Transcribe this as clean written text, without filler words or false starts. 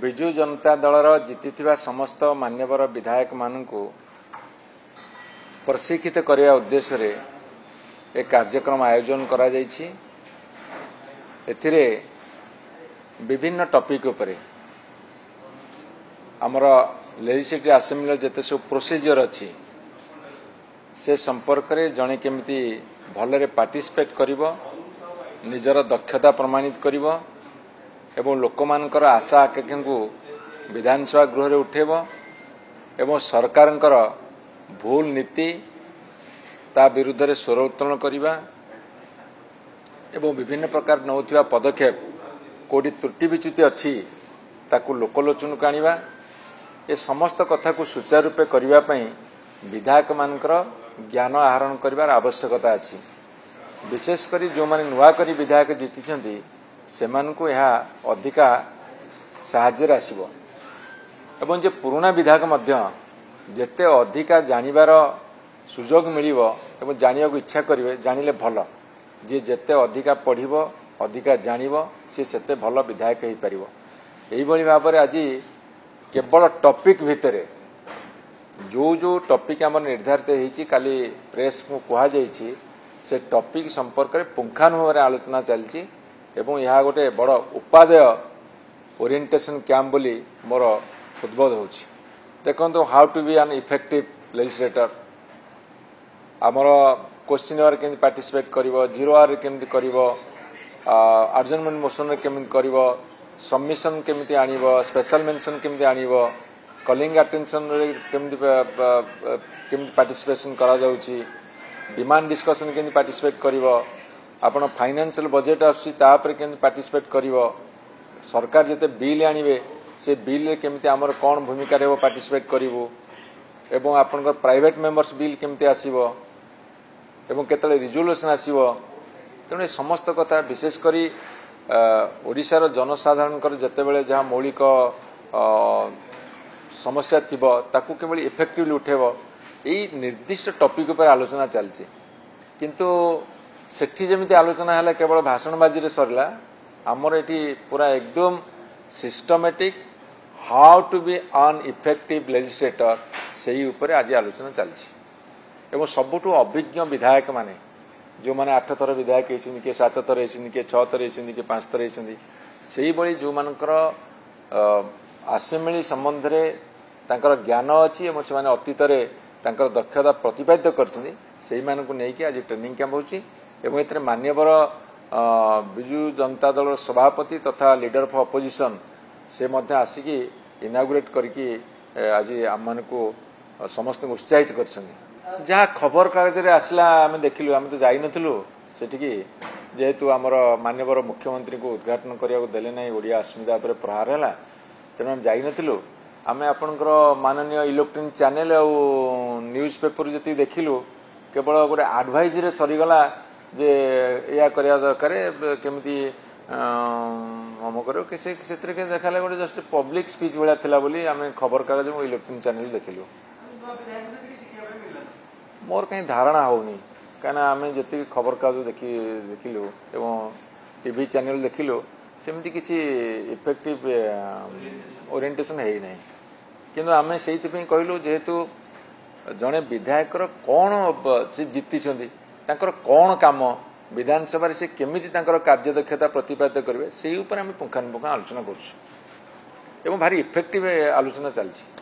विजु जनता दलर जीति समस्त मान्यवर विधायक मानू प्रशिक्षित करने उद्देश्य रे एक कार्यक्रम आयोजन करा जायछि। एथिरे विभिन्न टॉपिक उपरे आमर लेजिस्लेटिव असेंबली जते सब प्रोसीजर अच्छी से संपर्क रे जणे केमिति भलरे पार्टिसिपेट करिवो, निजर दक्षता प्रमाणित करिवो एवं लोकमानकर आशा आकांक्षा को विधानसभा गृह रे उठेबो एवं सरकारंकर भूल नीति ता विरुद्ध रे स्वर उत्तोलन करिबा एवं विभिन्न प्रकार नौथिबा पदक्षेप कोडी त्रुटि विच्युति अच्छी ताकू लोकलोचन को आनिबा ए समस्त कथा को सुचारू रूपे करिबा पई विधायक मानकर ज्ञान आहरण करिवार आवश्यकता अछि। विशेषकर जो माने नुआ करी विधायक जीति सेमानकु यह अधिका साहाय्य आसिबो एवं जे पुराना विधायक मध्य जेते अधिका जानिबार सुजोग मिलिबो एवं जानिया को इच्छा करिवे जानिले भल जे जेते अधिका पढ़िबो अधिका जानिबो से सेते भल विधायक हेई परिबो। एई भली भाबरे आज केवल टॉपिक भितरे जो जो टॉपिक आम निर्धारित होती काली प्रेस को कह जाइए से टॉपिक संपर्क में पुंखानुभाव आलोचना चलती एवं यह गोटे बड़ उपादेय ओरिएंटेशन कैंप बोली मोर उद्बोध हो देखो how to be an effective legislator आमर क्वेश्चन आवर केमि पार्टिसिपेट करिवो, जीरो आवर केमि करिवो, आर्जनमेंट मोशन केमि करिवो, सबमिशन केमि आनिवो, स्पेशल मेंशन केमि आनिवो, कॉलिंग अटेंशन केमि पार्टिसिपेशन करा जाउची, डिमांड डिस्कशन केमि पार्टिसिपेट करिवो, आपण फाइनेंशियल बजेट आसी ता पर केमि पार्टिसिपेट करिवो, सरकार जते बिल आनिबे से बिल रे केमि हमर कोन भूमिका रहबो पार्टिसिपेट करिवो एवं आपनकर प्राइवेट मेंबर्स बिल केमि आसीबो एवं केतले रिजोल्यूशन आसीबो। तेणु समस्त कथा विशेष करी ओडिशार जनसाधारणकर जते बेले जहा मौलिक समस्या थिबो ताकू केवल इफेक्टिवली उठेबो एई निर्दिष्ट टॉपिक पर आलोचना चलछि। किंतु सेठी जेमिति आलोचना हला केवल भाषणबाजी रे सरला हमर एठी पूरा एकदम systematic how to be an effective legislator सेही ऊपर आज आलोचना चलछि एवं सबुठु अभिज्ञ विधायक माने जो माने 8 थर विधायक हेछिन के 7 थर हेछिन के 6 थर हेछिन के 5 थर हेछिन सेही बळी जो मानकर असेंबली संबंध रे तांकर ज्ञान अछि एवं से माने अतीत रे तांकर दक्षता प्रतिपादित करछिन सेही मानकु नै कि आज ट्रेनिंग कैंप होछि एवं एतरे मान्यवर विजु जनता दल सभापति तथा लीडर ऑफ अपोजिशन से मध्य आसिकी इनागुरेट करके आज आम मानकु समस्त उत्साहित करछिन। जहाँ खबर कागज रे आसला आम देखिलु आम तो जाई नथिलु सेठिकी जेहेतु आमर मान्यवर मुख्यमंत्री को उद्घाटन करिया को देले नै ओडिया अस्मिता पर प्रहार हैला तेणु हम जाई नथिलु आमे आपनकर माननीय इलेक्ट्रॉनिक चैनल और न्यूज पेपर जति देखिलु केवल गोटे एडवाइज रे सरीगला जे या करिया दरकार केमिति हम करो किसे क्षेत्र के देखाले गोटे जस्ट पब्लिक स्पीच भलिया थिला बोली आमे खबर कागज और इलेक्ट्रॉनिक चैनल देखिलु। मोर कहीं धारणा होनी कहना आम जी खबर कागज देखिलु एवं टीवी चैनल देखिलु सेमती किसी इफेक्टिव ओरिएंटेशन है नहीं किंतु आम से कहलु जेहेतु जड़े विधायक कौन से जीति कौन काम विधानसभा से केमिति कार्यदक्षता प्रतिपादित करेंगे से पुंखानुपुंख आलोचना करुँ भारी इफेक्टिव आलोचना चलती।